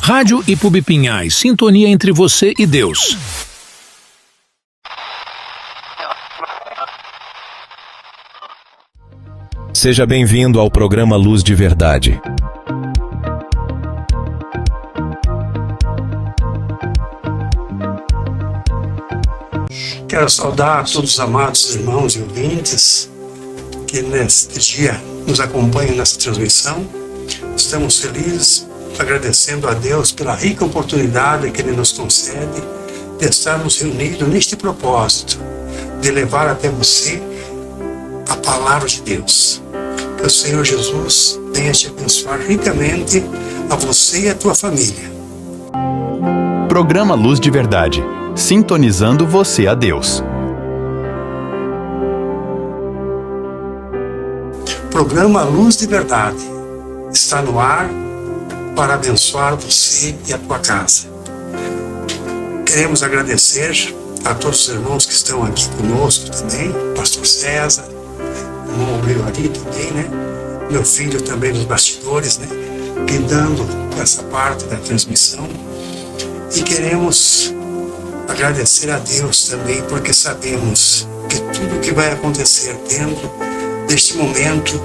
Rádio IPUB Pinhais, sintonia entre você e Deus. Seja bem-vindo ao programa Luz de Verdade. Quero saudar todos os amados irmãos e ouvintes que neste dia nos acompanham nessa transmissão. Estamos felizes, agradecendo a Deus pela rica oportunidade que Ele nos concede de estarmos reunidos neste propósito, de levar até você a palavra de Deus. Que o Senhor Jesus venha te abençoar ricamente a você e a tua família. Programa Luz de Verdade, sintonizando você a Deus. Programa Luz de Verdade está no ar para abençoar você e a tua casa. Queremos agradecer a todos os irmãos que estão aqui conosco também, Pastor César, irmão meu ali também, né? Meu filho também nos bastidores, né? Lidando com essa parte da transmissão. E queremos agradecer a Deus também, porque sabemos que tudo que vai acontecer dentro deste momento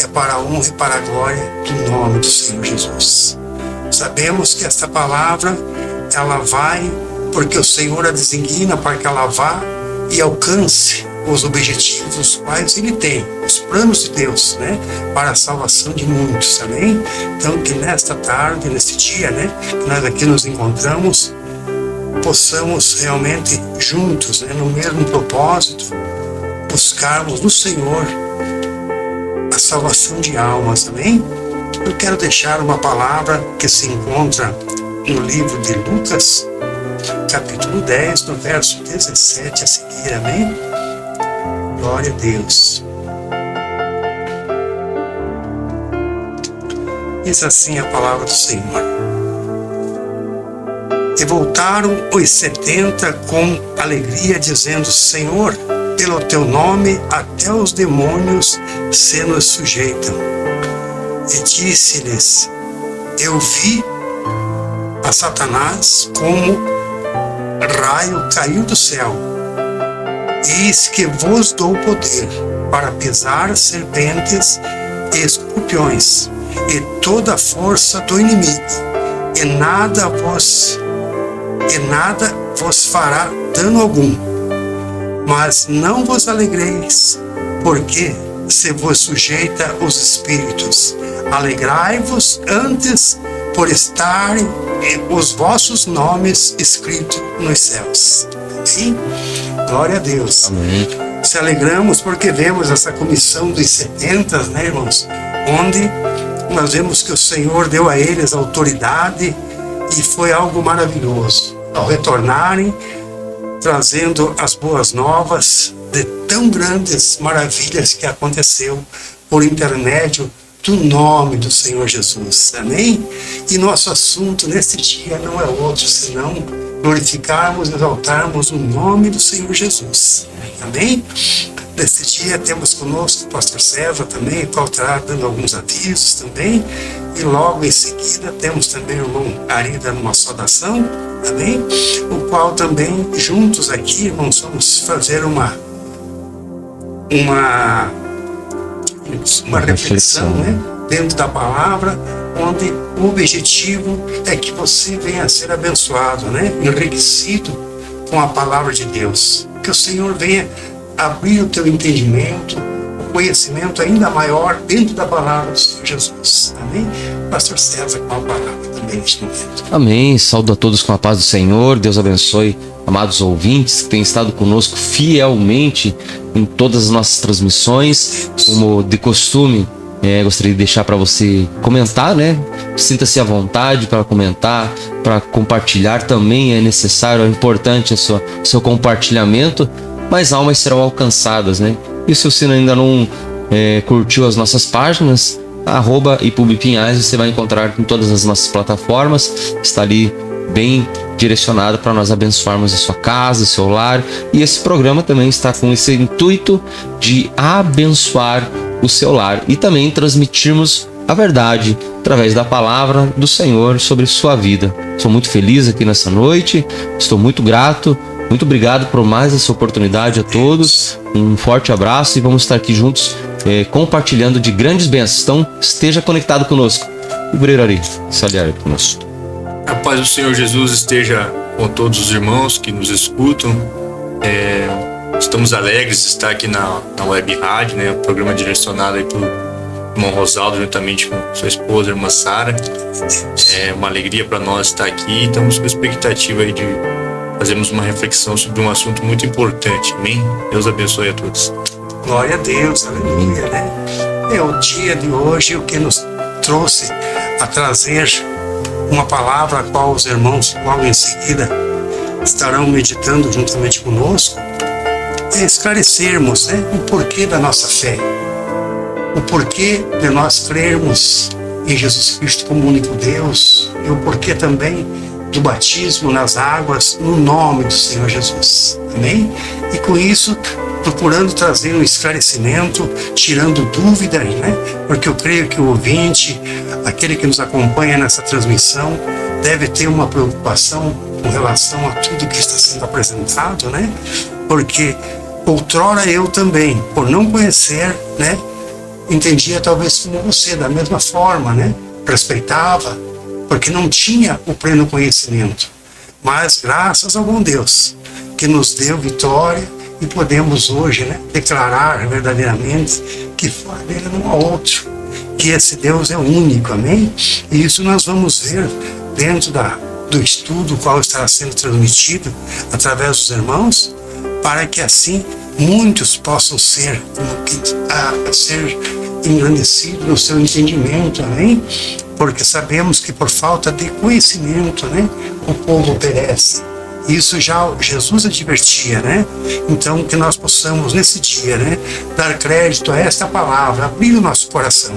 é para a honra e para a glória do nome do Senhor Jesus. Sabemos que esta palavra, ela vai porque o Senhor a designa para que ela vá e alcance os objetivos quais Ele tem, os planos de Deus, né, para a salvação de muitos, amém? Então, que nesta tarde, neste dia, né, que nós aqui nos encontramos, possamos realmente juntos, né, no mesmo propósito, buscarmos no Senhor a salvação de almas, amém? Eu quero deixar uma palavra que se encontra no livro de Lucas, capítulo 10, no verso 17 a seguir, amém? Glória a Deus. Diz assim a palavra do Senhor. E voltaram os 70 com alegria, dizendo: Senhor, pelo teu nome até os demônios se nos sujeitam. E disse-lhes: Eu vi a Satanás como raio cair do céu. Eis que vos dou poder para pisar serpentes e escorpiões e toda a força do inimigo, e nada vos fará dano algum. Mas não vos alegreis, porque se vos sujeita os espíritos. Alegrai-vos antes por estarem os vossos nomes escritos nos céus. Amém? Glória a Deus. Amém. Se alegramos porque vemos essa comissão dos 70, né, irmãos? Onde nós vemos que o Senhor deu a eles autoridade e foi algo maravilhoso. Ao retornarem, trazendo as boas novas de tão grandes maravilhas que aconteceu por intermédio do nome do Senhor Jesus. Amém? E nosso assunto neste dia não é outro senão glorificarmos e exaltarmos o nome do Senhor Jesus. Amém? Neste dia temos conosco o pastor César também, o qual estará dando alguns avisos também. E logo em seguida temos também o irmão Ari dando uma saudação. Amém? O qual também, juntos aqui, irmãos, vamos fazer uma reflexão, né? Dentro da palavra, onde o objetivo é que você venha a ser abençoado, né? Enriquecido com a palavra de Deus. Que o Senhor venha abrir o teu entendimento, o conhecimento ainda maior dentro da palavra do Senhor Jesus. Amém? Pastor César com a palavra também neste momento. Amém. Saúdo a todos com a paz do Senhor. Deus abençoe, amados ouvintes que têm estado conosco fielmente em todas as nossas transmissões. Como de costume, gostaria de deixar para você comentar, né? Sinta-se à vontade para comentar, para compartilhar também é necessário, é importante o seu compartilhamento, mas almas serão alcançadas, né? E se você ainda não curtiu as nossas páginas, @IPUB Pinhais, você vai encontrar em todas as nossas plataformas, está ali bem direcionado para nós abençoarmos a sua casa, o seu lar, e esse programa também está com esse intuito de abençoar o seu lar e também transmitirmos a verdade através da palavra do Senhor sobre sua vida. Sou muito feliz aqui nessa noite, estou muito grato, muito obrigado por mais essa oportunidade a todos. Um forte abraço e vamos estar aqui juntos compartilhando de grandes bênçãos. Então esteja conectado conosco. Ibreirari, saliar conosco. A paz do Senhor Jesus esteja com todos os irmãos que nos escutam. Estamos alegres de estar aqui na Web Rádio, né? O programa direcionado aí pelo irmão Rosaldo, juntamente com sua esposa, a irmã Sara. É uma alegria para nós estar aqui. Estamos com a expectativa aí de fazermos uma reflexão sobre um assunto muito importante. Amém? Deus abençoe a todos. Glória a Deus, aleluia, né? É o dia de hoje o que nos trouxe a trazer uma palavra a qual os irmãos logo em seguida estarão meditando juntamente conosco, é esclarecermos, né, o porquê da nossa fé, o porquê de nós crermos em Jesus Cristo como único Deus e o porquê também do batismo nas águas no nome do Senhor Jesus. Amém? E com isso, procurando trazer um esclarecimento, tirando dúvidas, né? Porque eu creio que o ouvinte, aquele que nos acompanha nessa transmissão, deve ter uma preocupação com relação a tudo que está sendo apresentado, né? Porque outrora eu também, por não conhecer, né, entendia talvez como você, da mesma forma, né? Respeitava, porque não tinha o pleno conhecimento. Mas graças ao bom Deus, que nos deu vitória e podemos hoje, né, declarar verdadeiramente que fora dele não há outro, que esse Deus é único, amém? E isso nós vamos ver dentro do estudo qual estará sendo transmitido através dos irmãos, para que assim muitos possam ser engrandecidos no seu entendimento, amém? Porque sabemos que por falta de conhecimento, né, o povo perece. Isso já Jesus advertia, né? Então que nós possamos nesse dia, né, dar crédito a esta palavra, abrir o nosso coração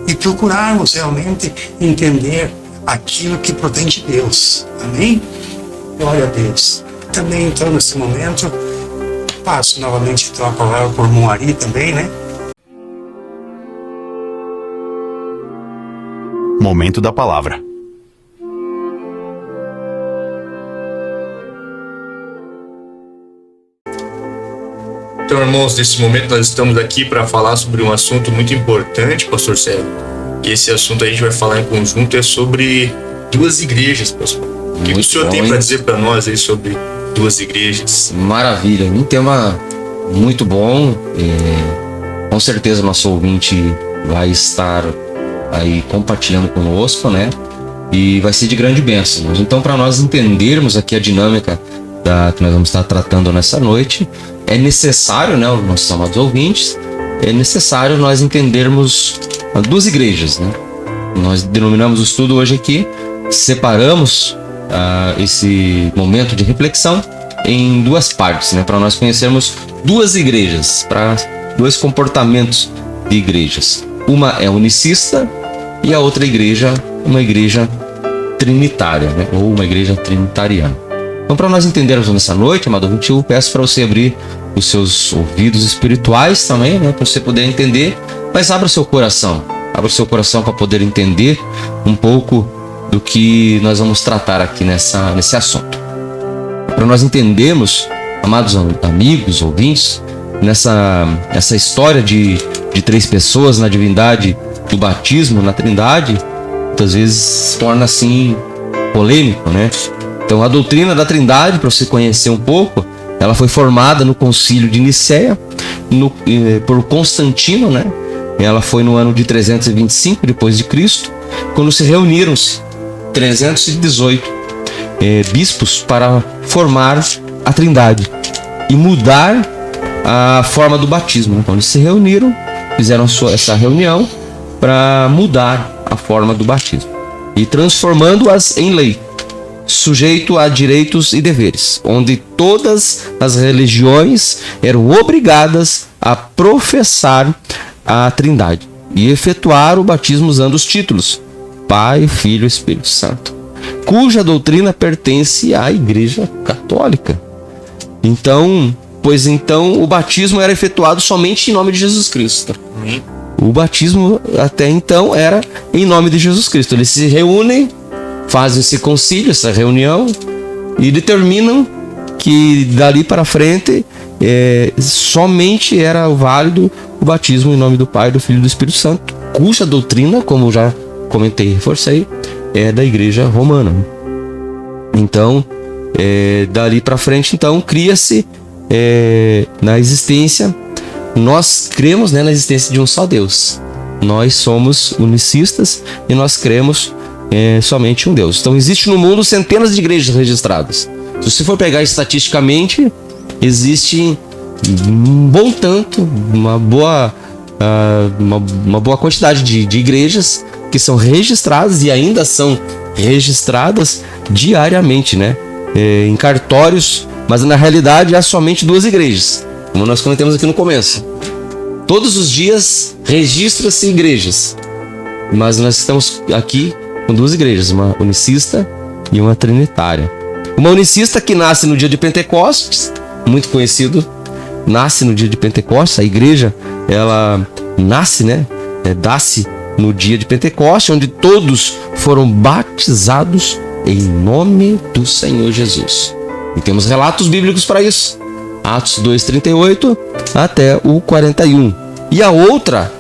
e procurarmos realmente entender aquilo que provém de Deus. Amém? Glória a Deus. Também então nesse momento passo novamente então a palavra por Moari também, né? Momento da palavra. Então, irmãos, nesse momento nós estamos aqui para falar sobre um assunto muito importante, pastor Sérgio. E esse assunto a gente vai falar em conjunto é sobre duas igrejas, pastor. O que o senhor tem para dizer para nós aí sobre duas igrejas? Maravilha, um tema muito bom. Com certeza nosso ouvinte vai estar aí compartilhando conosco, né? E vai ser de grande bênção. Então, para nós entendermos aqui a dinâmica que nós vamos estar tratando nessa noite, é necessário, né, os nossos amados ouvintes, é necessário nós entendermos duas igrejas, né? Nós denominamos o estudo hoje aqui, separamos esse momento de reflexão em duas partes, né? Para nós conhecermos duas igrejas, para dois comportamentos de igrejas. Uma é unicista e a outra igreja, uma igreja trinitária, né? Ou uma igreja trinitariana. Então, para nós entendermos nessa noite, amado ouvinte, eu peço para você abrir os seus ouvidos espirituais também, né? Para você poder entender, mas abra o seu coração para poder entender um pouco do que nós vamos tratar aqui nesse assunto. Para nós entendermos, amados amigos, ouvintes, nessa história de três pessoas na divindade do batismo, na Trindade, muitas vezes se torna assim polêmico, né? Então a doutrina da Trindade, para você conhecer um pouco, ela foi formada no Concílio de Nicéia por Constantino, né? Ela foi no ano de 325 depois de Cristo, quando se reuniram-se 318 bispos para formar a Trindade e mudar a forma do batismo. Então eles se reuniram, fizeram essa reunião para mudar a forma do batismo e transformando-as em lei, sujeito a direitos e deveres, onde todas as religiões eram obrigadas a professar a Trindade e efetuar o batismo usando os títulos Pai, Filho e Espírito Santo, cuja doutrina pertence à Igreja Católica. Então o batismo era efetuado somente em nome de Jesus Cristo. o batismo até então era em nome de Jesus Cristo. Eles se reúnem, fazem esse concílio, essa reunião, e determinam que dali para frente somente era válido o batismo em nome do Pai, do Filho e do Espírito Santo, cuja doutrina, como já comentei e reforcei, é da Igreja Romana. Então, dali para frente, então, cria-se na existência, nós cremos, né, na existência de um só Deus. Nós somos unicistas e nós cremos somente um Deus. Então, existe no mundo centenas de igrejas registradas. Se você for pegar estatisticamente, existe um bom tanto, uma boa quantidade de igrejas que são registradas e ainda são registradas diariamente, né? Em cartórios, mas na realidade há somente 2 igrejas, como nós comentamos aqui no começo. Todos os dias registra-se igrejas, mas nós estamos aqui com 2 igrejas, uma unicista e uma trinitária. Uma unicista que nasce no dia de Pentecostes, muito conhecido, nasce no dia de Pentecostes. A igreja, ela nasce, né? Dá-se no dia de Pentecostes, onde todos foram batizados em nome do Senhor Jesus. E temos relatos bíblicos para isso. Atos 2:38 até o 41. E a outra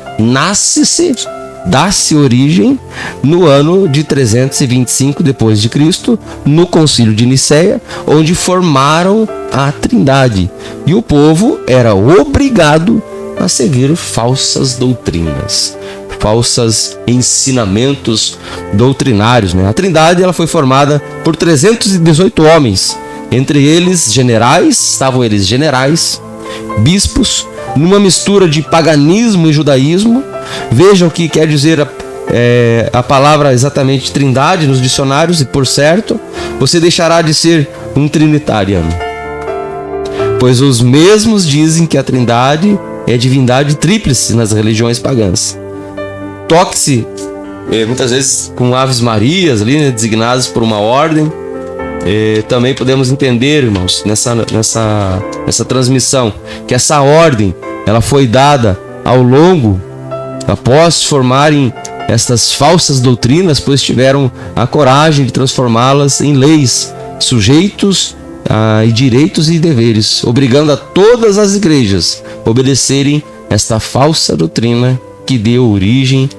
dá-se origem no ano de 325 depois de Cristo, no Concílio de Nicéia, onde formaram a Trindade. E o povo era obrigado a seguir falsas doutrinas, falsos ensinamentos doutrinários, né? A Trindade, ela foi formada por 318 homens, entre eles estavam eles generais, bispos, numa mistura de paganismo e judaísmo. Vejam o que quer dizer a palavra exatamente Trindade nos dicionários, e por certo, você deixará de ser um trinitariano, pois os mesmos dizem que a Trindade é divindade tríplice nas religiões pagãs. Toque-se muitas vezes com Aves Marias ali, né, designadas por uma ordem. Também podemos entender, irmãos, nessa transmissão, que essa ordem ela foi dada após formarem estas falsas doutrinas, pois tiveram a coragem de transformá-las em leis, sujeitos e direitos e deveres, obrigando a todas as igrejas a obedecerem esta falsa doutrina que deu origem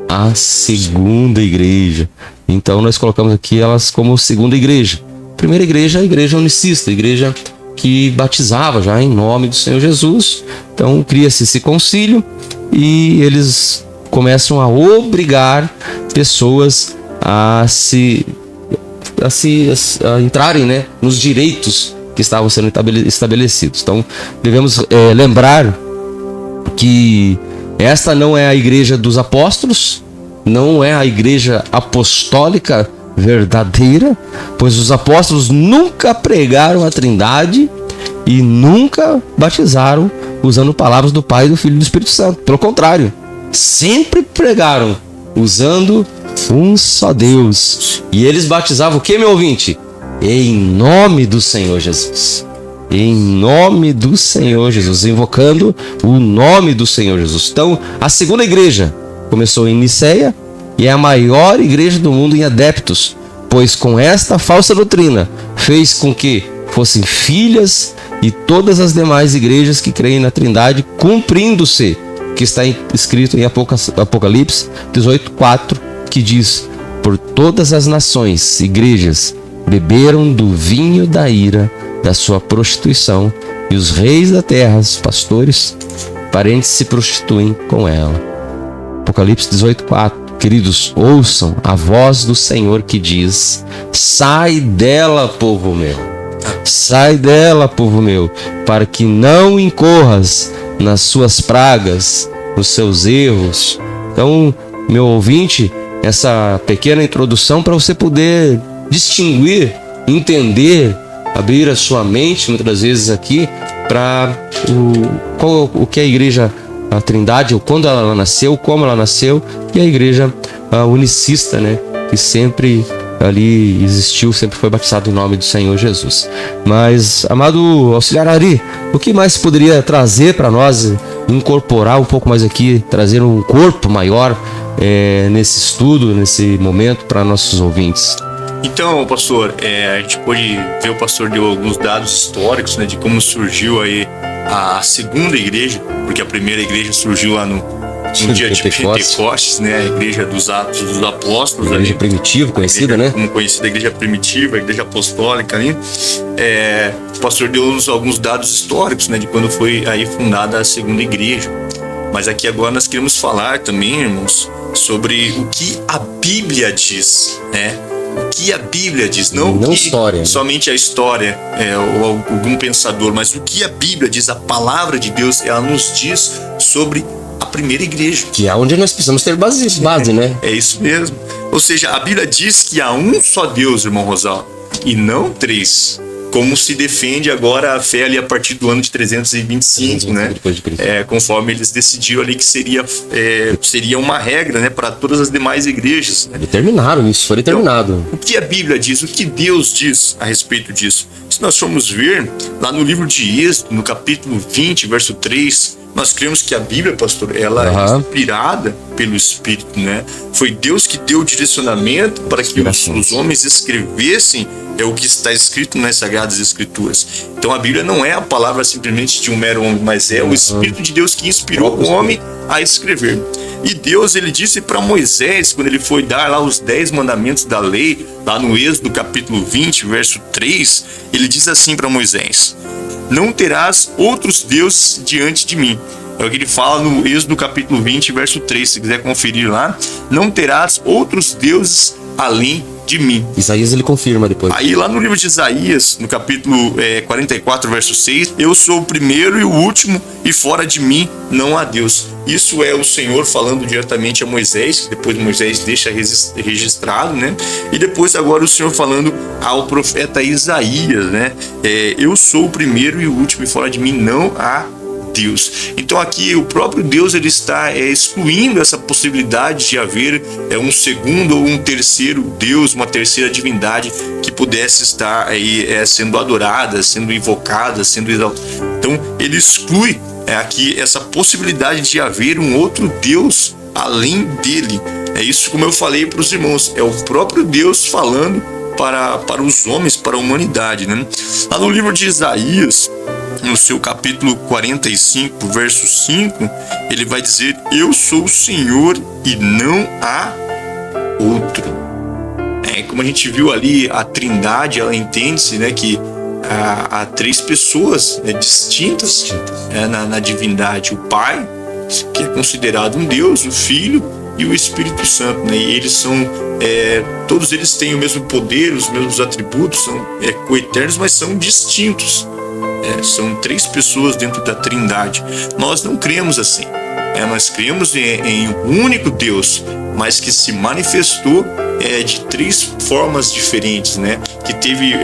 à segunda igreja. Então nós colocamos aqui elas como segunda igreja. Primeira igreja, a igreja unicista, a igreja que batizava já em nome do Senhor Jesus. Então cria-se esse concílio e eles começam a obrigar pessoas a entrarem, né, nos direitos que estavam sendo estabelecidos. Então devemos lembrar que esta não é a igreja dos apóstolos, não é a igreja apostólica verdadeira, pois os apóstolos nunca pregaram a Trindade e nunca batizaram usando palavras do Pai, do Filho e do Espírito Santo. Pelo contrário, sempre pregaram usando um só Deus. E eles batizavam o que, meu ouvinte? Em nome do Senhor Jesus. Em nome do Senhor Jesus, invocando o nome do Senhor Jesus. Então, a segunda igreja começou em Nicéia e é a maior igreja do mundo em adeptos, pois com esta falsa doutrina fez com que fossem filhas e todas as demais igrejas que creem na Trindade, cumprindo-se que está escrito em Apocalipse 18:4, que diz: por todas as nações, igrejas, beberam do vinho da ira da sua prostituição, e os reis da terra, os pastores, parentes, se prostituem com ela. Apocalipse 18:4. Queridos, ouçam a voz do Senhor que diz: sai dela, povo meu, sai dela, povo meu, para que não incorras nas suas pragas, nos seus erros. Então, meu ouvinte, essa pequena introdução para você poder distinguir, entender, abrir a sua mente muitas vezes aqui para o que é a igreja, a Trindade, quando ela nasceu, como ela nasceu, e a igreja unicista, né, que sempre ali existiu, sempre foi batizado em nome do Senhor Jesus. Mas, amado auxiliar Ari, o que mais poderia trazer para nós incorporar um pouco mais aqui, trazer um corpo maior nesse estudo, nesse momento para nossos ouvintes? Então, pastor, a gente pôde ver, o pastor deu alguns dados históricos, né, de como surgiu aí a segunda igreja, porque a primeira igreja surgiu lá no dia de Pentecostes, né, a igreja dos Atos dos Apóstolos. A igreja primitiva, conhecida, né? Como conhecida, a igreja primitiva, a igreja apostólica ali. O pastor deu alguns dados históricos, né, de quando foi aí fundada a segunda igreja. Mas aqui agora nós queremos falar também, irmãos, sobre o que a Bíblia diz, né? O que a Bíblia diz, não que história, somente a história ou algum pensador, mas o que a Bíblia diz, a palavra de Deus, ela nos diz sobre a primeira igreja. Que é onde nós precisamos ter base, né? É isso mesmo. Ou seja, a Bíblia diz que há um só Deus, irmão Rosal, e não três. Como se defende agora a fé ali a partir do ano de 325, né? Conforme eles decidiram ali que seria uma regra, né, para todas as demais igrejas. Né? Determinaram isso, foi determinado. Então, o que a Bíblia diz, o que Deus diz a respeito disso? Se nós formos ver lá no livro de Êxodo, no capítulo 20, verso 3, nós cremos que a Bíblia, pastor, ela é inspirada pelo Espírito, né? Foi Deus que deu o direcionamento para que os homens escrevessem o que está escrito nas Sagradas Escrituras. Então a Bíblia não é a palavra simplesmente de um mero homem, mas é o Espírito de Deus que inspirou o homem a escrever. E Deus, ele disse para Moisés, quando ele foi dar lá os 10 mandamentos da lei, lá no Êxodo capítulo 20, verso 3, ele diz assim para Moisés: não terás outros deuses diante de mim. É o que ele fala no Êxodo capítulo 20, verso 3, se quiser conferir lá. Não terás outros deuses além de mim. Isaías ele confirma depois. Aí lá no livro de Isaías, no capítulo 44, verso 6, eu sou o primeiro e o último, e fora de mim não há Deus. Isso é o Senhor falando diretamente a Moisés, que depois Moisés deixa registrado, né? E depois agora o Senhor falando ao profeta Isaías, né? Eu sou o primeiro e o último, e fora de mim não há Deus. Então aqui o próprio Deus ele está excluindo essa possibilidade de haver um segundo ou um terceiro Deus, uma terceira divindade que pudesse estar aí sendo adorada, sendo invocada, sendo exaltada. Então ele exclui aqui essa possibilidade de haver um outro Deus além dele. É isso, como eu falei para os irmãos, é o próprio Deus falando para os homens, para a humanidade, né? Lá no livro de Isaías, no seu capítulo 45, verso 5, ele vai dizer: eu sou o Senhor e não há outro. Como a gente viu ali, a Trindade, ela entende-se, né, que há três pessoas distintas na divindade: o Pai, que é considerado um Deus, o Filho e o Espírito Santo, né? E eles são, todos eles têm o mesmo poder, os mesmos atributos, são coeternos, mas são distintos. São três pessoas dentro da Trindade. Nós não cremos assim. Nós cremos em um único Deus, mas que se manifestou de três formas diferentes, né? Que teve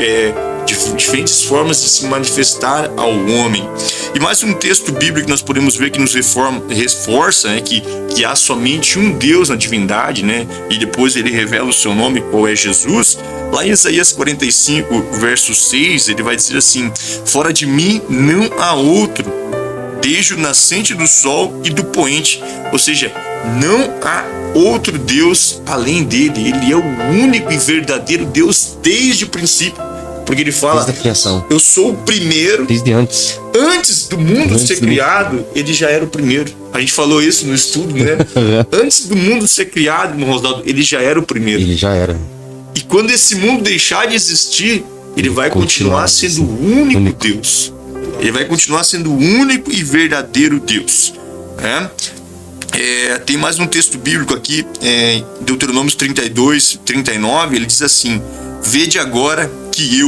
diferentes formas de se manifestar ao homem. E mais um texto bíblico que nós podemos ver que nos reforça, né, que há somente um Deus na divindade, né? E depois ele revela o seu nome, qual é Jesus. Lá em Isaías 45, verso 6, ele vai dizer assim: fora de mim não há outro, desde o nascente do sol e do poente. Ou seja, não há outro Deus além dele. Ele é o único e verdadeiro Deus desde o princípio. Porque ele fala, desde a criação. Eu sou o primeiro. Desde antes. Antes do mundo ser criado, ele já era o primeiro. A gente falou isso no estudo, né? Antes do mundo ser criado, irmão Rosnaldo, ele já era o primeiro. Ele já era. E quando esse mundo deixar de existir, ele vai continuar sendo o único Deus. Ele vai continuar sendo o único e verdadeiro Deus. Tem mais um texto bíblico aqui, em Deuteronômio 32, 39, ele diz assim: vede agora que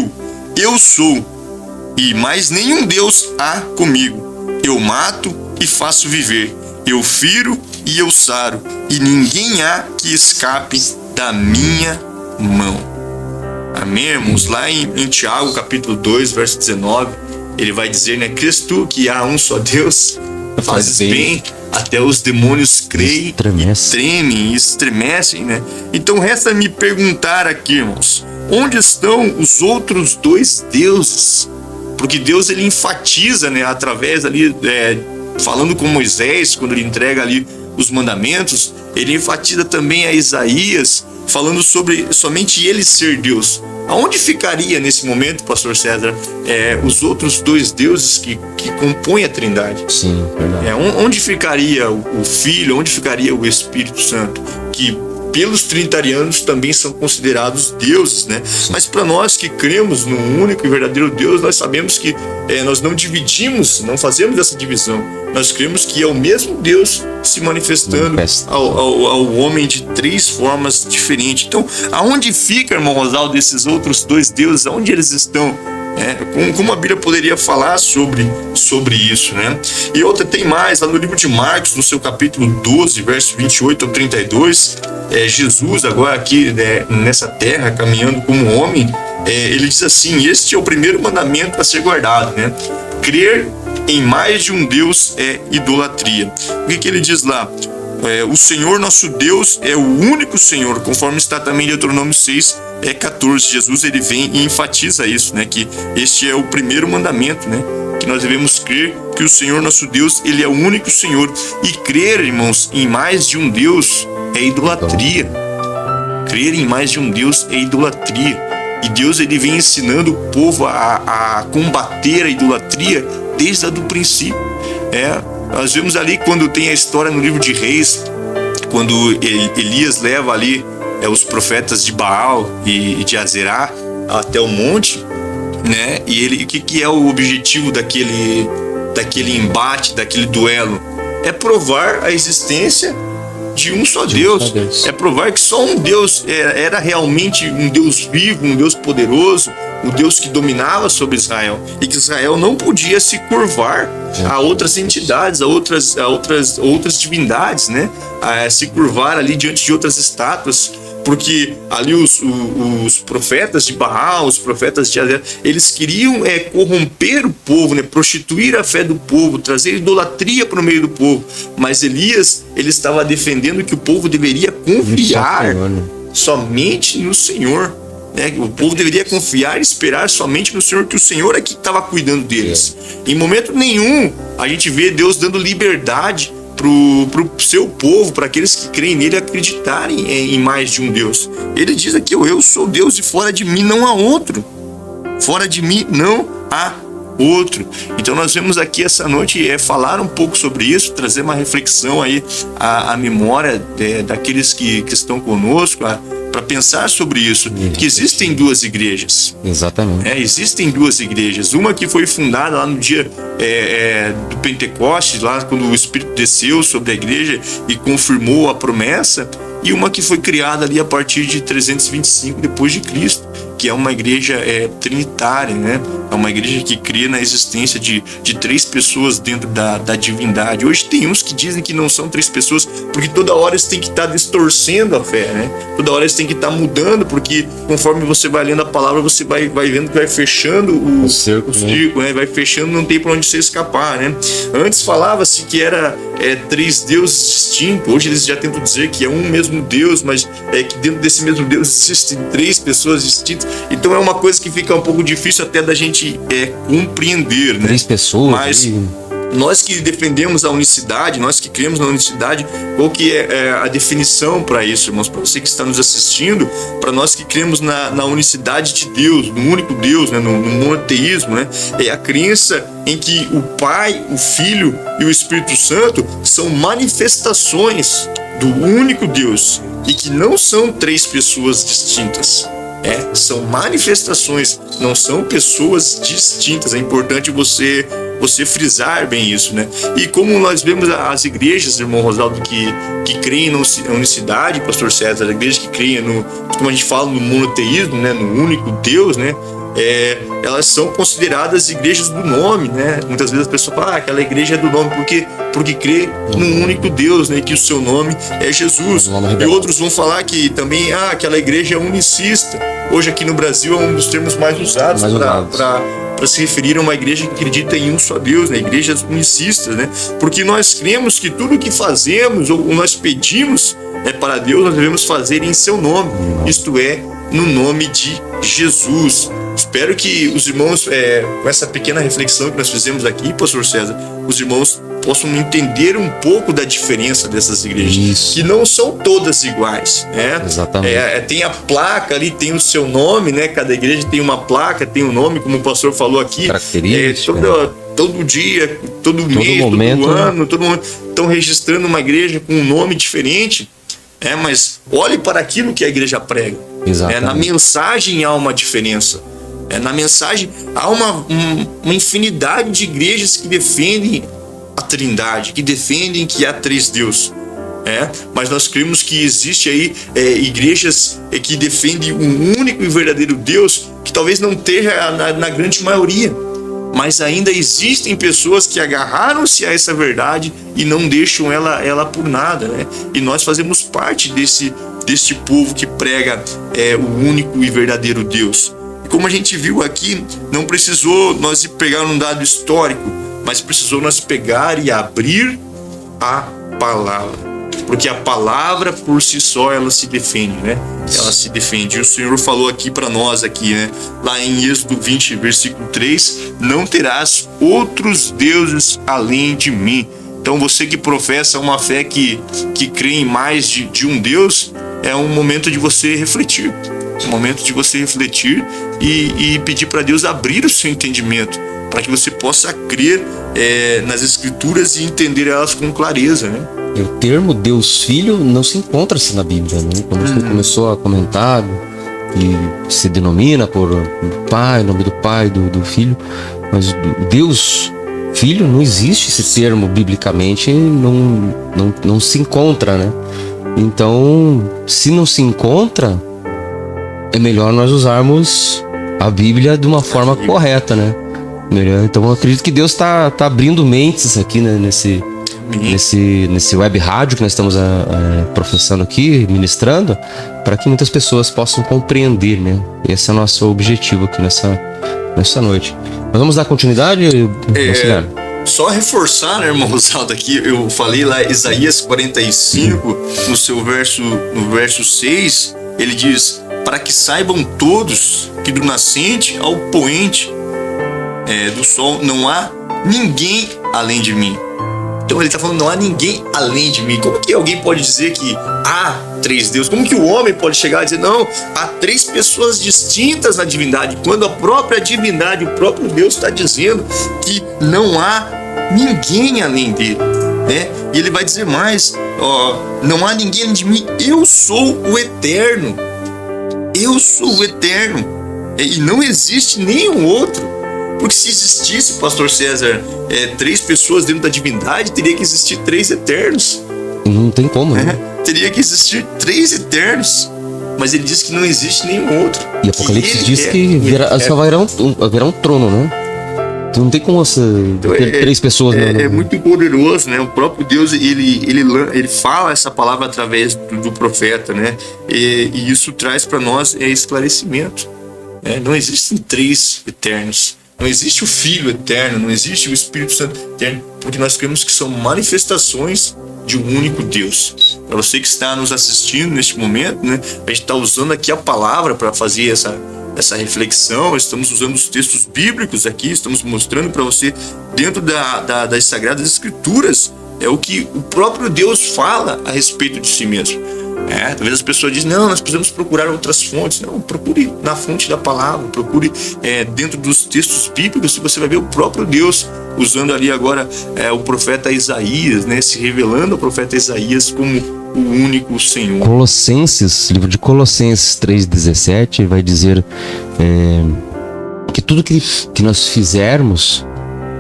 eu sou, e mais nenhum Deus há comigo. Eu mato e faço viver, eu firo e eu saro, e ninguém há que escape da minha mão. Amém, irmãos? Lá em Tiago, capítulo 2, verso 19, ele vai dizer, né: crês tu que há um só Deus? Fazes bem, até os demônios creem, tremem e estremecem, né? Então resta me perguntar aqui, irmãos, onde estão os outros dois deuses? Porque Deus ele enfatiza, né, através ali falando com Moisés, quando ele entrega ali os mandamentos, ele enfatiza também a Isaías, falando sobre somente ele ser Deus. Aonde ficaria nesse momento, pastor César, os outros dois deuses que compõem a Trindade? Sim, verdade. Onde ficaria o Filho, onde ficaria o Espírito Santo, que pelos trinitarianos também são considerados deuses, né? Sim. Mas para nós que cremos no único e verdadeiro Deus, nós sabemos que nós não dividimos, não fazemos essa divisão. Nós cremos que é o mesmo Deus se manifestando ao homem de três formas diferentes. Então, aonde fica, irmão Rosaldo, esses outros dois deuses? Aonde eles estão? Como a Bíblia poderia falar sobre isso, né? E outra, tem mais, lá no livro de Marcos, no seu capítulo 12, verso 28 ao 32, Jesus agora aqui nessa terra, caminhando como homem, ele diz assim: este é o primeiro mandamento a ser guardado, né? Crer em mais de um Deus é idolatria. O que ele diz lá? O Senhor nosso Deus é o único Senhor, conforme está também em Deuteronômio 6:14. Jesus ele vem e enfatiza isso, né? Que este é o primeiro mandamento, né? Que nós devemos crer que o Senhor nosso Deus ele é o único Senhor. E crer, irmãos, em mais de um Deus é idolatria. Crer em mais de um Deus é idolatria. E Deus ele vem ensinando o povo a combater a idolatria desde o princípio. Nós vemos ali quando tem a história no livro de Reis, quando Elias leva ali os profetas de Baal e de Azerá até o monte, né? E o que é o objetivo daquele embate, daquele duelo? É provar a existência de um só Deus. É provar que só um Deus era realmente um Deus vivo, um Deus poderoso, o Deus que dominava sobre Israel, e que Israel não podia se curvar a outras entidades, a outras divindades, né? A se curvar ali diante de outras estátuas, porque ali os profetas de Baal, os profetas de Azera, eles queriam corromper o povo, né? Prostituir a fé do povo, trazer idolatria para o meio do povo. Mas Elias, ele estava defendendo que o povo deveria confiar somente no Senhor. O povo deveria confiar e esperar somente no Senhor, que o Senhor é que estava cuidando deles. Em momento nenhum a gente vê Deus dando liberdade pro seu povo, para aqueles que creem nele, acreditarem em mais de um Deus. Ele diz aqui: eu sou Deus e fora de mim não há outro. Fora de mim não há outro. Então nós vemos aqui essa noite falar um pouco sobre isso, trazer uma reflexão aí à memória daqueles que estão conosco, para pensar sobre isso, que existem duas igrejas. Exatamente. Existem duas igrejas. Uma que foi fundada lá no dia do Pentecostes, lá quando o Espírito desceu sobre a igreja e confirmou a promessa, e uma que foi criada ali a partir de 325 depois de Cristo, que é uma igreja trinitária, né? É uma igreja que crê na existência de três pessoas dentro da divindade. Hoje tem uns que dizem que não são três pessoas, porque toda hora eles têm que estar distorcendo a fé, né? Toda hora eles têm que estar mudando, porque conforme você vai lendo a palavra, você vai vendo que vai fechando o círculo, né? Vai fechando, não tem para onde você escapar, né? Antes falava-se que era três deuses distintos. Hoje eles já tentam dizer que é um mesmo Deus, mas que dentro desse mesmo Deus existem três pessoas distintas. Então é uma coisa que fica um pouco difícil até da gente compreender, né? Três pessoas. Mas nós que defendemos a unicidade, nós que cremos na unicidade, qual que é a definição para isso, irmãos? Para você que está nos assistindo, para nós que cremos na unicidade de Deus, no único Deus, né? no monoteísmo, né? É a crença em que o Pai, o Filho e o Espírito Santo são manifestações do único Deus, e que não são três pessoas distintas. São manifestações, não são pessoas distintas. É importante você frisar bem isso, né? E como nós vemos as igrejas, irmão Rosaldo, que creem na unicidade, pastor César, as igrejas que creem como a gente fala, no monoteísmo, né? No único Deus, né? Elas são consideradas igrejas do nome, né? Muitas vezes a pessoa fala: aquela igreja é do nome, porque crê num único Deus, né? Que o seu nome é Jesus. E outros vão falar que também aquela igreja é unicista. Hoje aqui no Brasil é um dos termos mais usados para se referir a uma igreja que acredita em um só Deus, né? Igrejas unicistas, né? Porque nós cremos que tudo que fazemos ou nós pedimos para Deus, nós devemos fazer em seu nome, isto é, no nome de Jesus. Espero que os irmãos, com essa pequena reflexão que nós fizemos aqui, pastor César, os irmãos possam entender um pouco da diferença dessas igrejas. Isso. Que não são todas iguais, né? Exatamente. Tem a placa ali, tem o seu nome, né? Cada igreja tem uma placa, tem um nome, como o pastor falou aqui. Característica. Todo dia, todo mês, momento, todo ano, todo momento estão registrando uma igreja com um nome diferente. Mas olhe para aquilo que a igreja prega. Exatamente. Na mensagem há uma diferença. Na mensagem há uma infinidade de igrejas que defendem a Trindade, que defendem que há três deuses. Mas nós cremos que existe aí igrejas que defendem um único e verdadeiro Deus, que talvez não esteja na grande maioria, mas ainda existem pessoas que agarraram-se a essa verdade e não deixam ela por nada, né? E nós fazemos parte deste povo que prega o único e verdadeiro Deus. E como a gente viu aqui, não precisou nós pegar um dado histórico, mas precisou nós pegar e abrir a palavra. Porque a palavra por si só ela se defende, né? Ela se defende. E o Senhor falou aqui para nós aqui, né? Lá em Êxodo 20, versículo 3, não terás outros deuses além de mim. Então você que professa uma fé que crê em mais de um Deus, é um momento de você refletir. É um momento de você refletir e pedir para Deus abrir o seu entendimento, para que você possa crer nas Escrituras e entender elas com clareza, né? O termo Deus Filho não se encontra-se na Bíblia, né? Quando você começou a comentar e se denomina por Pai, nome do Pai, do Filho, mas Deus Filho não existe esse termo biblicamente, não se encontra, né? Então, se não se encontra, é melhor nós usarmos a Bíblia de uma forma correta, né? Então, eu acredito que Deus está abrindo mentes aqui, né, nesse web rádio que nós estamos professando aqui, ministrando, para que muitas pessoas possam compreender, né? Esse é o nosso objetivo aqui nessa noite. Nós vamos dar continuidade? Só reforçar, né, irmão Rosaldo, aqui eu falei lá Isaías 45, no verso 6, ele diz: para que saibam todos que do nascente ao poente do sol não há ninguém além de mim. Então ele está falando, não há ninguém além de mim. Como que alguém pode dizer que há três deuses? Como que o homem pode chegar e dizer, não, há três pessoas distintas na divindade, quando a própria divindade, o próprio Deus está dizendo que não há ninguém além dele, né? E ele vai dizer mais, não há ninguém além de mim, eu sou o eterno. Eu sou o eterno. E não existe nenhum outro. Porque se existisse, pastor César, três pessoas dentro da divindade, teria que existir três eternos. Não tem como, né? Teria que existir três eternos. Mas ele diz que não existe nenhum outro. E Apocalipse diz que só haverá um trono, né? Então não tem como você ter três pessoas. É muito poderoso, né? O próprio Deus, ele fala essa palavra através do profeta, né? E isso traz para nós esclarecimento. Não existem três eternos. Não existe o Filho eterno, não existe o Espírito Santo eterno, porque nós cremos que são manifestações de um único Deus. Para você que está nos assistindo neste momento, né, a gente está usando aqui a palavra para fazer essa reflexão, estamos usando os textos bíblicos aqui, estamos mostrando para você dentro das Sagradas Escrituras o que o próprio Deus fala a respeito de si mesmo. Talvez as pessoas dizem, não, nós precisamos procurar outras fontes. Não, procure na fonte da palavra, procure dentro dos textos bíblicos, e você vai ver o próprio Deus usando ali agora o profeta Isaías, né, se revelando ao profeta Isaías como o único Senhor. Livro de Colossenses 3,17 vai dizer que tudo que nós fizermos,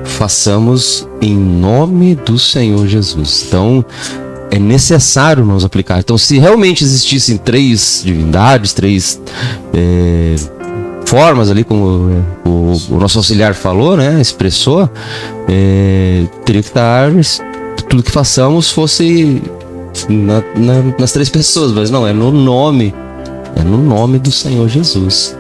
façamos em nome do Senhor Jesus. Então, é necessário nós aplicar. Então, se realmente existissem três divindades, três formas ali, como o nosso auxiliar falou, né, expressou, teria que estar, tudo que façamos fosse nas três pessoas, mas não, é no nome do Senhor Jesus.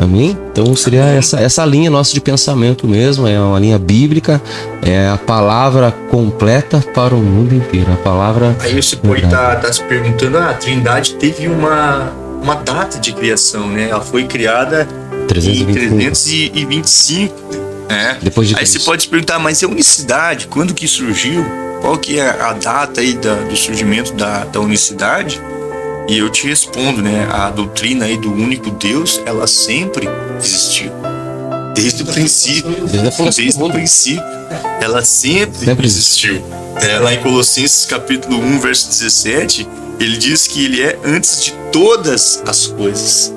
Amém? Então seria essa linha nossa de pensamento mesmo, é uma linha bíblica, é a palavra completa para o mundo inteiro, a palavra... Aí você pode estar se perguntando, a Trindade teve uma data de criação, né? Ela foi criada em 325, Depois de Aí Cristo. você pode se perguntar, mas a unicidade, quando que surgiu? Qual que é a data aí do surgimento da unicidade? E eu te respondo, né? A doutrina aí do único Deus, ela sempre existiu. Desde o princípio. Desde o princípio. Ela sempre existiu. Lá em Colossenses capítulo 1, verso 17, ele diz que ele é antes de todas as coisas.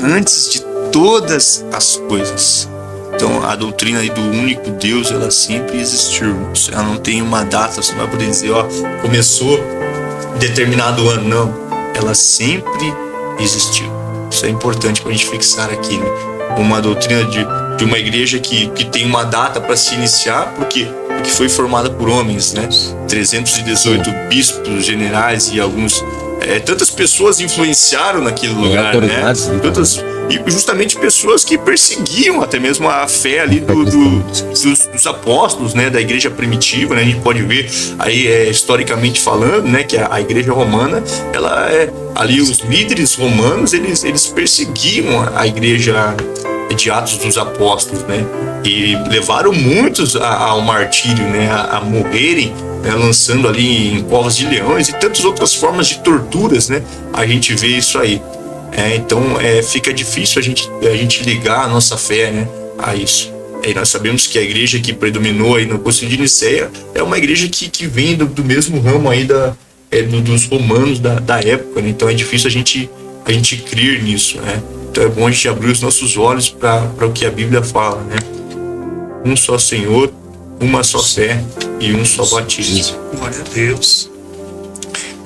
Antes de todas as coisas. Então, a doutrina aí do único Deus, ela sempre existiu. Ela não tem uma data, você não vai poder dizer, começou determinado ano. Não. Ela sempre existiu. Isso é importante para a gente fixar aqui, né? Uma doutrina de uma igreja que tem uma data para se iniciar, porque foi formada por homens, né? 318 bispos, generais e alguns... tantas pessoas influenciaram naquele lugar, né? E justamente pessoas que perseguiam até mesmo a fé ali dos apóstolos, né? Da igreja primitiva, né? A gente pode ver aí, historicamente falando, né? Que a igreja romana, ela ali os líderes romanos, eles perseguiam a igreja de Atos dos Apóstolos, né? E levaram muitos ao martírio, né? A morrerem, né? Lançando ali em covas de leões e tantas outras formas de torturas, né? A gente vê isso aí. Então fica difícil a gente ligar a nossa fé, né, a isso. E nós sabemos que a igreja que predominou aí no Concílio de Nicéia é uma igreja que vem do mesmo ramo aí dos romanos da época, né? Então é difícil a gente crer nisso, né? Então é bom a gente abrir os nossos olhos para o que a Bíblia fala, né? Um só Senhor, uma só fé e um só batismo. Glória a Deus.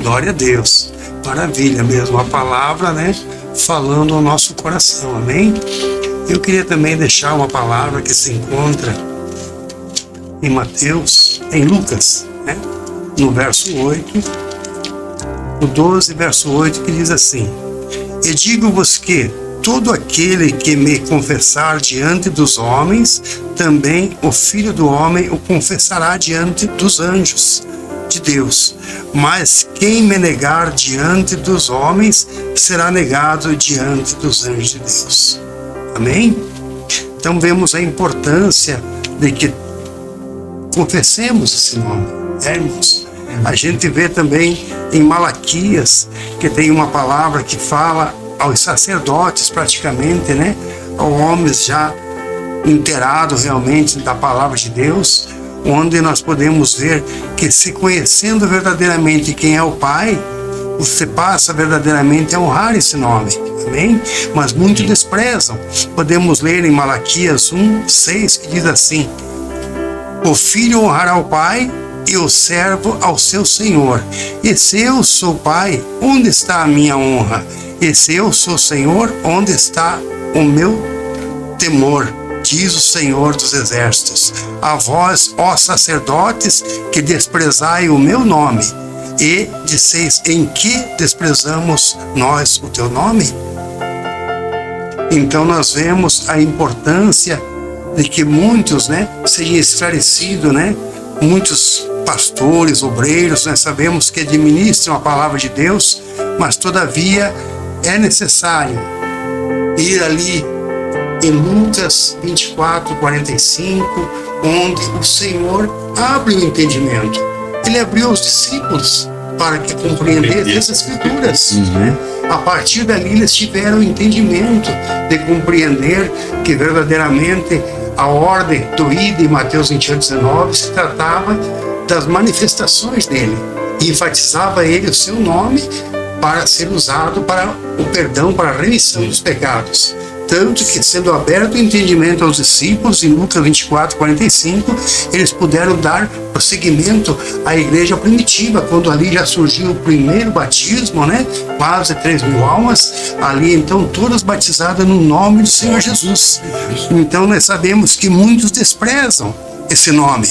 Glória a Deus. Maravilha mesmo. A palavra, né? Falando ao nosso coração. Amém? Eu queria também deixar uma palavra que se encontra em Mateus, em Lucas, né? No verso 8, no 12, verso 8, que diz assim: E digo-vos que todo aquele que me confessar diante dos homens, também o Filho do Homem o confessará diante dos anjos de Deus. Mas quem me negar diante dos homens, será negado diante dos anjos de Deus. Amém? Então vemos a importância de que confessemos esse nome, irmãos. A gente vê também em Malaquias, que tem uma palavra que fala aos sacerdotes praticamente, né? Aos homens já inteirados realmente da palavra de Deus, onde nós podemos ver que, se conhecendo verdadeiramente quem é o Pai, você passa verdadeiramente a honrar esse nome, amém? Mas muitos desprezam. Podemos ler em Malaquias 1:6, que diz assim: O filho honrará o pai e o servo ao seu senhor. E se eu sou pai, onde está a minha honra? E se eu sou senhor, onde está o meu temor? Diz o Senhor dos Exércitos: A vós, ó sacerdotes, que desprezai o meu nome, e disseis: em que desprezamos nós o teu nome? Então nós vemos a importância de que muitos, né, sejam esclarecidos, né? Muitos pastores, obreiros, nós sabemos que administram a palavra de Deus, mas todavia é necessário ir ali em Lucas 24:45, onde o Senhor abre o entendimento. Ele abriu os discípulos para que compreendessem as Escrituras. Né? A partir dali eles tiveram o entendimento de compreender que verdadeiramente a ordem do ide em Mateus 28:19 se tratava das manifestações dele. E enfatizava ele o seu nome para ser usado para o perdão, para a remissão dos pecados. Tanto que, sendo aberto o entendimento aos discípulos, em Lucas 24:45, eles puderam dar prosseguimento à igreja primitiva, quando ali já surgiu o primeiro batismo, né? Quase 3.000 almas, ali então todas batizadas no nome do Senhor Jesus. Então nós sabemos que muitos desprezam esse nome,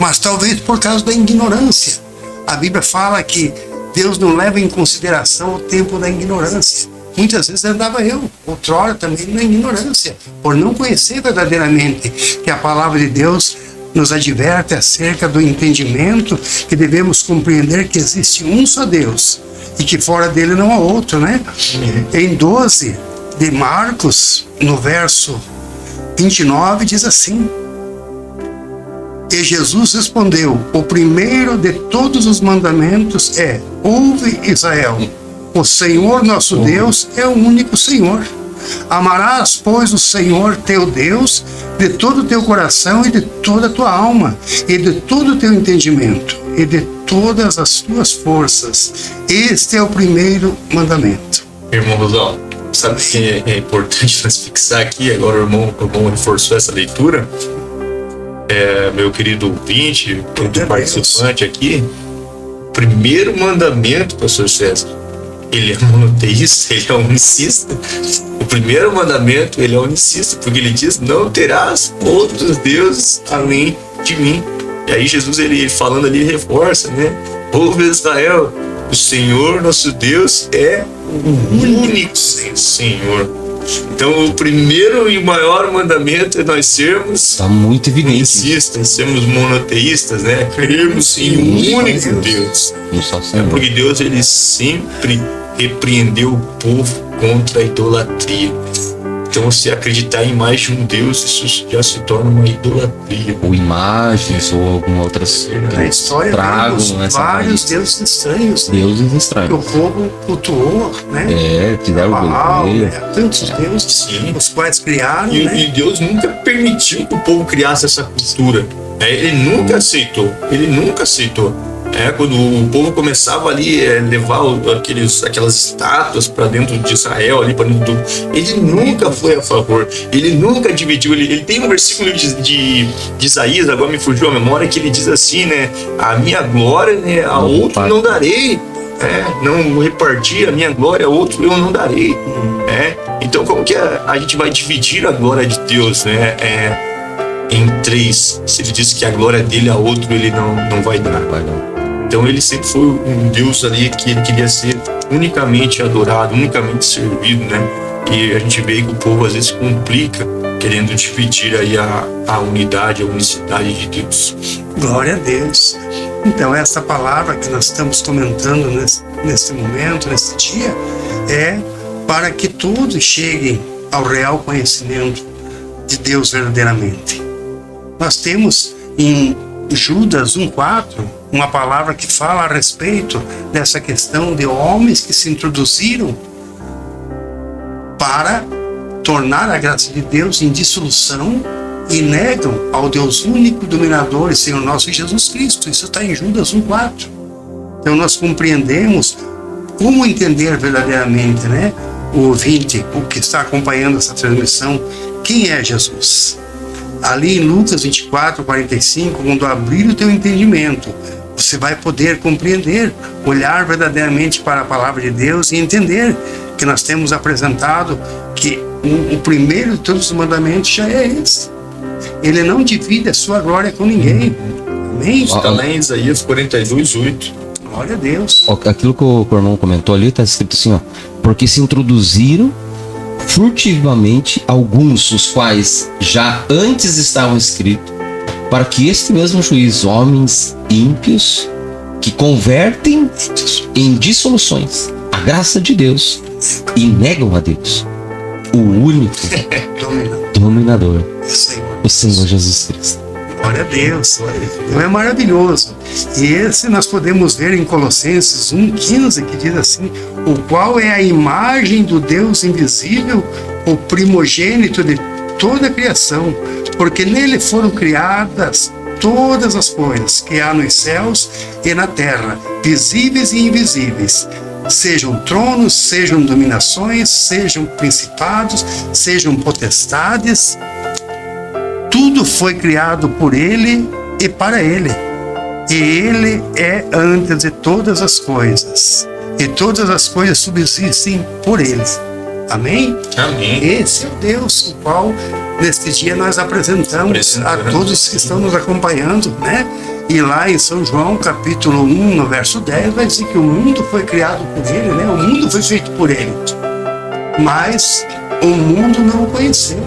mas talvez por causa da ignorância. A Bíblia fala que Deus não leva em consideração o tempo da ignorância. Muitas vezes andava eu, outrora também, na ignorância, por não conhecer verdadeiramente que a palavra de Deus nos adverte acerca do entendimento que devemos compreender que existe um só Deus e que fora dele não há outro, né? Em 12 de Marcos, no verso 29 diz assim: e Jesus respondeu: o primeiro de todos os mandamentos é: ouve, Israel, o Senhor nosso Deus é o único Senhor. Amarás, pois, o Senhor teu Deus de todo o teu coração e de toda a tua alma e de todo o teu entendimento e de todas as tuas forças. Este é o primeiro mandamento. Irmão Rosal, sabe o que é importante nós fixar aqui? Agora o irmão reforçou essa leitura. Meu querido ouvinte, querido participante aqui, o primeiro mandamento, pastor César, ele é monoteísta, ele é unicista. O primeiro mandamento, ele é unicista, porque ele diz: não terás outros deuses além de mim. E aí Jesus, ele falando ali, reforça, né? Ouve, Israel, o Senhor nosso Deus é o único Senhor. Então o primeiro e maior mandamento é nós sermos Tá muito evidente. unicistas, sermos monoteístas, né? Cremos em um único Deus. Um só Senhor. Porque Deus, ele sempre repreendeu o povo contra a idolatria. Então, se acreditar em mais de um Deus, isso já se torna uma idolatria. Ou imagens, ou alguma outras Na história temos vários deuses estranhos, né? deuses Que o estranhos. povo cultuou, né? Fizeram Baal, o né? Tantos deuses, Sim. os quais criaram, E né? Deus nunca permitiu que o povo criasse essa cultura. Ele nunca aceitou. Ele nunca aceitou. Quando o povo começava ali a levar aquelas estátuas para dentro de Israel, ali para dentro ele nunca foi a favor. Ele nunca dividiu. Ele tem um versículo de Isaías, agora me fugiu a memória, que ele diz assim, né? A minha glória, né, a outro não darei. Não reparti a minha glória a outro eu não darei. Então como que a gente vai dividir a glória de Deus, né? Em três? Se ele disse que a glória dele a outro ele não vai dar. Então ele sempre foi um Deus ali que ele queria ser unicamente adorado, unicamente servido, né? E a gente vê que o povo às vezes complica, querendo dividir aí a unidade, a unicidade de Deus. Glória a Deus. Então, essa palavra que nós estamos comentando nesse momento, nesse dia, é para que todos cheguem ao real conhecimento de Deus verdadeiramente. Nós temos em Judas 1,4 uma palavra que fala a respeito dessa questão de homens que se introduziram para tornar a graça de Deus em dissolução e negam ao Deus único, dominador e Senhor nosso Jesus Cristo. Isso está em Judas 1,4. Então nós compreendemos como entender verdadeiramente, né, o ouvinte, o que está acompanhando essa transmissão, quem é Jesus. Ali em Lucas 24:45, quando abrir o teu entendimento, você vai poder compreender, olhar verdadeiramente para a palavra de Deus e entender que nós temos apresentado que o primeiro de todos os mandamentos já é esse. Ele não divide a sua glória com ninguém. Amém? Está lá em Isaías 42:8. Glória a Deus. Aquilo que o irmão comentou ali está escrito assim, ó: porque se introduziram furtivamente alguns, os quais já antes estavam escritos, para que este mesmo juiz, homens ímpios, que convertem em dissoluções a graça de Deus e negam a Deus, o único dominador, o Senhor Jesus Cristo. Glória a Deus. Então é maravilhoso. E esse nós podemos ver em Colossenses 1,15, que diz assim: o qual é a imagem do Deus invisível, o primogênito de toda a criação, porque nele foram criadas todas as coisas que há nos céus e na terra, visíveis e invisíveis, sejam tronos, sejam dominações, sejam principados, sejam potestades. Tudo foi criado por ele e para ele. E ele é antes de todas as coisas. E todas as coisas subsistem por ele. Amém? Amém. Esse é o Deus, o qual neste dia nós apresentamos a todos que estão nos acompanhando, né? E lá em São João, capítulo 1, no verso 10, vai dizer que o mundo foi criado por ele, né? O mundo foi feito por ele. Mas o mundo não o conheceu.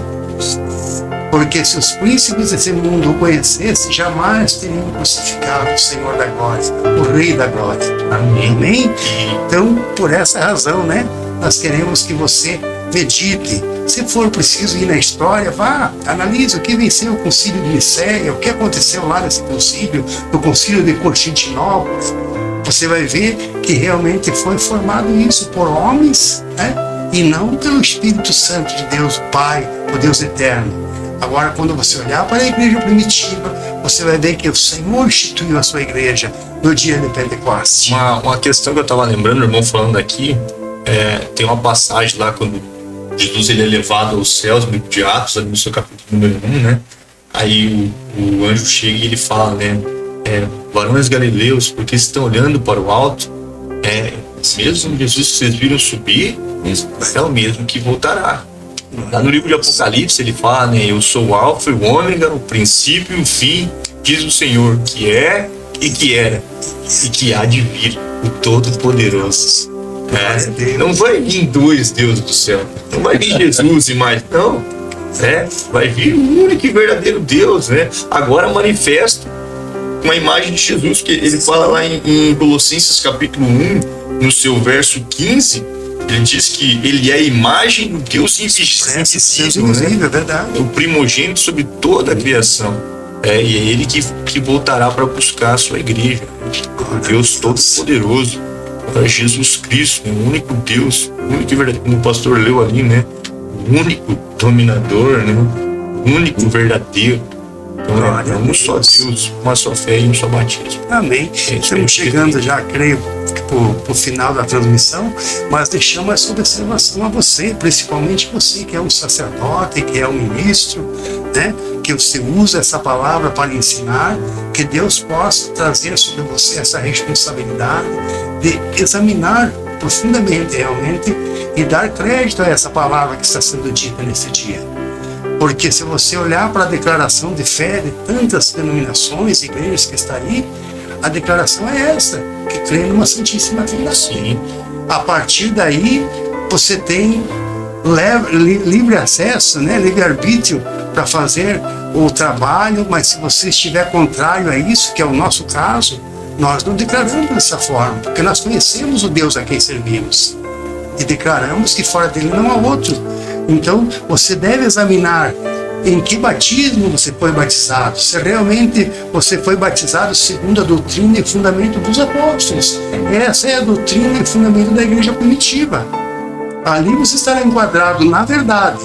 Porque se os príncipes desse mundo o conhecessem, jamais teriam crucificado o Senhor da glória, o Rei da glória. Amém? Então, por essa razão, né, nós queremos que você medite. Se for preciso ir na história, vá, analise o que venceu o concílio de Nicéia, o que aconteceu lá nesse concílio, no concílio de Constantinopla. Você vai ver que realmente foi formado isso por homens, né? E não pelo Espírito Santo de Deus, o Pai, o Deus eterno. Agora, quando você olhar para a igreja primitiva, você vai ver que o Senhor instituiu a sua igreja no dia de Pentecostes. Uma questão que eu estava lembrando, o irmão falando aqui, tem uma passagem lá quando Jesus ele é levado aos céus, no livro de Atos, ali no seu capítulo número 1, né? Aí o anjo chega e ele fala, né? Varões galileus, porque estão olhando para o alto, mesmo Jesus que vocês viram subir, é o mesmo que voltará. Lá no livro de Apocalipse ele fala, né? Eu sou o Alfa e o Ômega, o princípio e o fim, diz o Senhor, que é e que era e que há de vir, o Todo-Poderoso. Não vai vir dois deuses do céu, não vai vir Jesus e mais, não. Vai vir o único e verdadeiro Deus, né? Agora manifesto uma imagem de Jesus, que ele fala lá em Colossenses capítulo 1, no seu verso 15, ele diz que ele é a imagem do Deus invisível, né? É verdade. O primogênito sobre toda a criação. E é ele que voltará para buscar a sua igreja. O Deus Todo-Poderoso, Jesus Cristo, o único Deus, o único verdadeiro, como o pastor leu ali, né? O único dominador, né? O único verdadeiro. Então, um só Deus, uma só fé e um só batismo. Amém. Estamos chegando já, creio, para o final da transmissão, mas deixamos essa observação a você, principalmente você que é um sacerdote, que é um ministro, né? Que você usa essa palavra para ensinar, que Deus possa trazer sobre você essa responsabilidade de examinar profundamente, realmente, e dar crédito a essa palavra que está sendo dita nesse dia. Porque se você olhar para a declaração de fé de tantas denominações, igrejas que está aí, a declaração é essa, que crê numa Santíssima Trindade. Sim. A partir daí, você tem livre acesso, né, livre-arbítrio para fazer o trabalho, mas se você estiver contrário a isso, que é o nosso caso, nós não declaramos dessa forma, porque nós conhecemos o Deus a quem servimos e declaramos que fora dele não há outro. Então, você deve examinar em que batismo você foi batizado, se realmente você foi batizado segundo a doutrina e fundamento dos apóstolos. Essa é a doutrina e fundamento da igreja primitiva. Ali você estará enquadrado na verdade.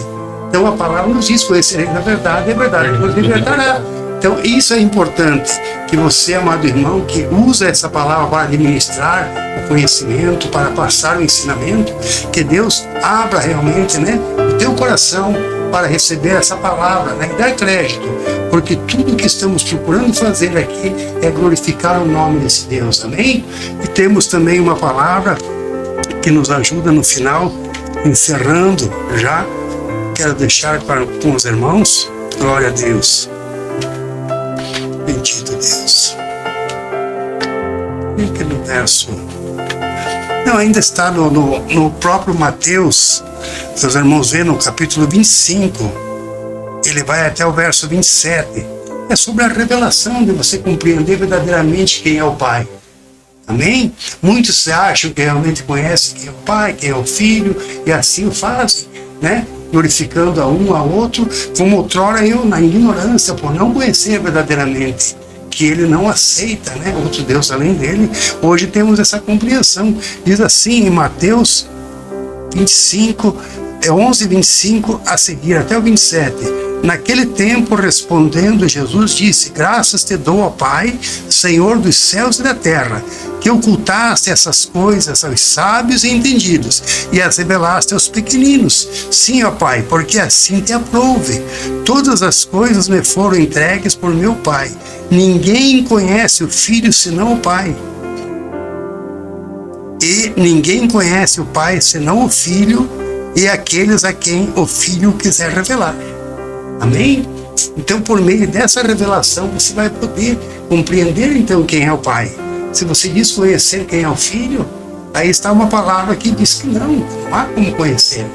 Então a palavra nos diz, conhecereis na verdade, e a verdade nos libertará. Então isso é importante, que você, amado irmão, que usa essa palavra para administrar o conhecimento, para passar o ensinamento, que Deus abra realmente, né, o teu coração para receber essa palavra, né, e dar crédito, porque tudo que estamos procurando fazer aqui é glorificar o nome desse Deus, amém? E temos também uma palavra que nos ajuda no final, encerrando já, quero deixar com os irmãos, glória a Deus. Bendito Deus. Fica no verso. Não, ainda está no próprio Mateus. Seus irmãos vêem no capítulo 25. Ele vai até o verso 27. É sobre a revelação de você compreender verdadeiramente quem é o Pai. Amém? Muitos acham que realmente conhecem quem é o Pai, quem é o Filho, e assim o fazem, né? Glorificando a um ao outro, como outrora eu, na ignorância, por não conhecer verdadeiramente, que ele não aceita, né, outro Deus além dele. Hoje temos essa compreensão. Diz assim em Mateus 25, 11, 25 a seguir, até o 27. Naquele tempo, respondendo, Jesus disse: graças te dou, ó Pai, Senhor dos céus e da terra, que ocultaste essas coisas aos sábios e entendidos, e as revelaste aos pequeninos. Sim, ó Pai, porque assim te aprouve. Todas as coisas me foram entregues por meu Pai. Ninguém conhece o Filho senão o Pai. E ninguém conhece o Pai senão o Filho e aqueles a quem o Filho quiser revelar. Amém? Então, por meio dessa revelação, você vai poder compreender então quem é o Pai. Se você diz conhecer quem é o Filho, aí está uma palavra que diz que não há como conhecer.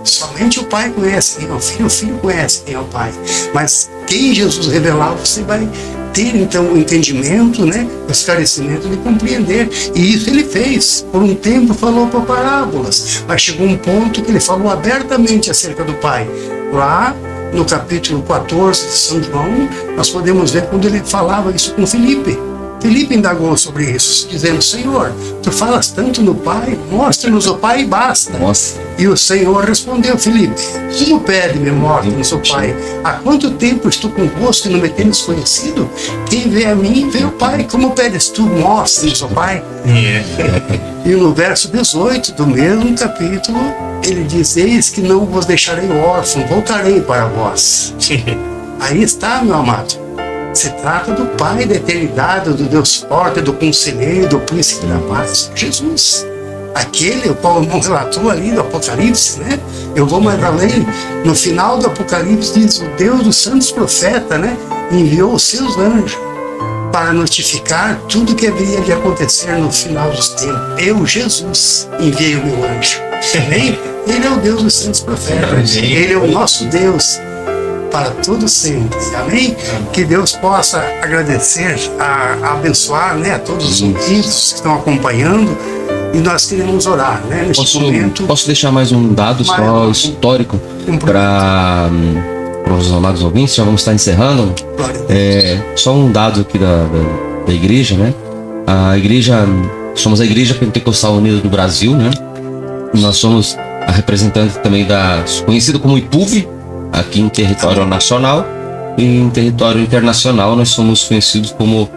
Somente o Pai conhece quem é o Filho conhece quem é o Pai. Mas quem Jesus revelar, você vai ter então o entendimento, né, o esclarecimento de compreender. E isso ele fez. Por um tempo falou por parábolas, mas chegou um ponto que ele falou abertamente acerca do Pai. Lá no capítulo 14 de São João, nós podemos ver quando ele falava isso com Filipe. Filipe indagou sobre isso, dizendo: Senhor, tu falas tanto no Pai, mostra-nos o Pai e basta. Nossa. E o Senhor respondeu: Filipe, como pede-me, mostra-nos o Pai? Há quanto tempo estou convosco e não me tendes conhecido? Quem vê a mim, vê o Pai. Como pedes tu, mostra-nos o Pai? E no verso 18 do mesmo capítulo, ele diz: eis que não vos deixarei órfão, voltarei para vós. Aí está, meu amado. Se trata do Pai da eternidade, do Deus forte, do conselheiro, do príncipe da paz, Jesus. Aquele, o qual o irmão relatou ali do Apocalipse, né? Eu vou mais além. No final do Apocalipse diz: o Deus dos santos profetas, né, enviou os seus anjos para notificar tudo que haveria de acontecer no final dos tempos. Eu, Jesus, enviei o meu anjo. Ele é o Deus dos santos profetas. Ele é o nosso Deus para todo sempre. Amém? Que Deus possa agradecer, abençoar, né, a todos os ouvintes que estão acompanhando. E nós queremos orar, né, neste momento. Posso deixar mais um dado só histórico para os amados ouvintes? Já vamos estar encerrando. Só um dado aqui da igreja, né? Somos a Igreja Pentecostal Unida do Brasil, né? Nós somos a representante também conhecido como IPUB, aqui em território nacional, e em território internacional nós somos conhecidos como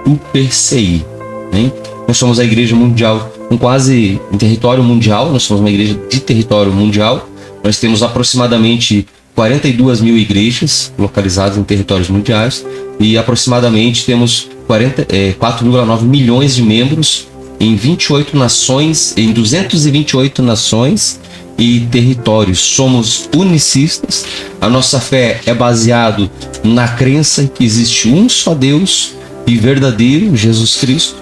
UPCI, né? Nós somos a igreja mundial em território mundial, nós somos uma igreja de território mundial. Nós temos aproximadamente 42 mil igrejas localizadas em territórios mundiais e aproximadamente temos 4,9 milhões de membros em 28 nações, em 228 nações e territórios. Somos unicistas. A nossa fé é baseada na crença que existe um só Deus e verdadeiro, Jesus Cristo.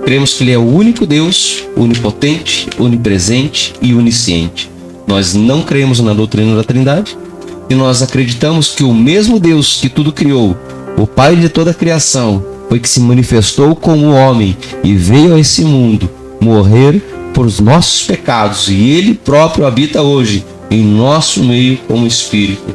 Cremos que Ele é o único Deus, onipotente, onipresente e onisciente. Nós não cremos na doutrina da Trindade e nós acreditamos que o mesmo Deus que tudo criou, o Pai de toda a criação, foi que se manifestou como homem e veio a esse mundo morrer por os nossos pecados, e Ele próprio habita hoje em nosso meio como Espírito,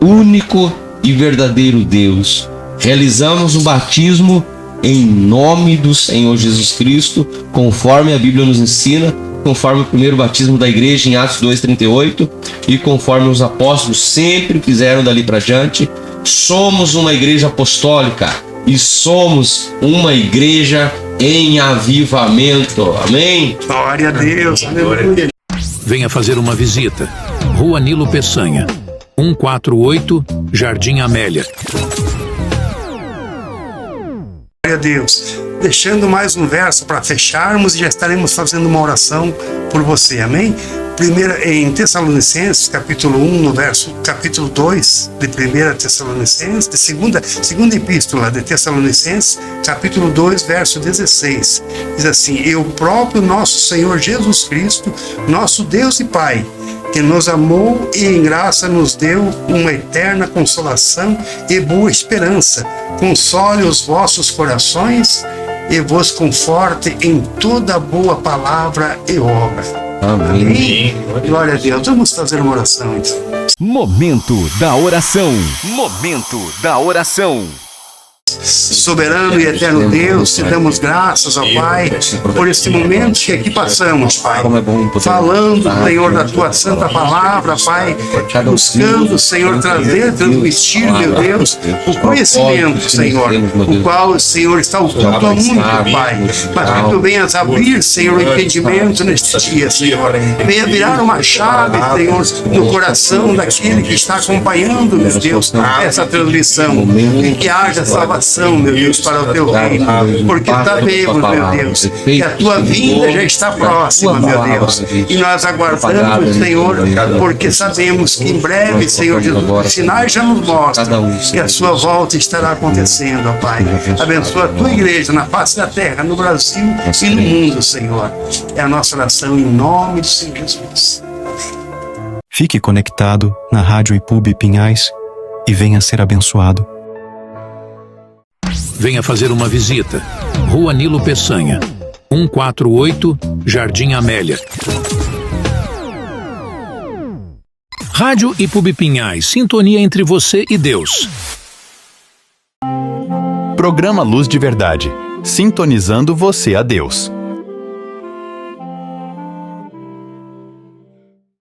único e verdadeiro Deus. Realizamos o batismo em nome do Senhor Jesus Cristo, conforme a Bíblia nos ensina, conforme o primeiro batismo da igreja em Atos 2:38 e conforme os apóstolos sempre fizeram dali para diante. Somos uma igreja apostólica e somos uma igreja em avivamento. Amém? Glória a Deus. Aleluia. Venha fazer uma visita. Rua Nilo Peçanha, 148, Jardim Amélia. Glória a Deus. Deixando mais um verso para fecharmos e já estaremos fazendo uma oração por você. Amém? Em Tessalonicenses, capítulo 1, no capítulo 2 de 1 Tessalonicenses, de segunda epístola de Tessalonicenses, capítulo 2, verso 16. Diz assim: e o próprio nosso Senhor Jesus Cristo, nosso Deus e Pai, que nos amou e em graça nos deu uma eterna consolação e boa esperança, console os vossos corações e vos conforte em toda boa palavra e obra. Amém. Glória a Deus. Vamos fazer uma oração então. Momento da oração. Momento da oração. Soberano e eterno Deus, te damos graças, ó Pai, por este momento que aqui passamos, Pai, falando, Senhor, da Tua santa palavra, Pai, buscando, Senhor, transmitir, meu Deus, o conhecimento, Senhor, o qual, Senhor, está oculto há muito, Pai, mas que Tu venhas abrir, Senhor, o entendimento neste dia, Senhor, venha virar uma chave, Senhor, no coração daquele que está acompanhando, meu Deus, essa transmissão, e que haja salvação, meu Deus, para o Teu reino, porque sabemos, meu Deus, que a Tua vinda já está próxima, meu Deus, e nós aguardamos, Senhor, porque sabemos que em breve, Senhor Jesus, os sinais já nos mostram que a Sua volta estará acontecendo, ó Pai. Abençoa a Tua igreja na face da terra, no Brasil e no mundo, Senhor. É a nossa oração em nome do Senhor Jesus. Fique conectado na Rádio IPUB Pinhais e venha ser abençoado. venha fazer uma visita. Rua Nilo Peçanha, 148, Jardim Amélia. Rádio Ipubi Pinhais, sintonia entre você e Deus. Programa Luz de Verdade, sintonizando você a Deus.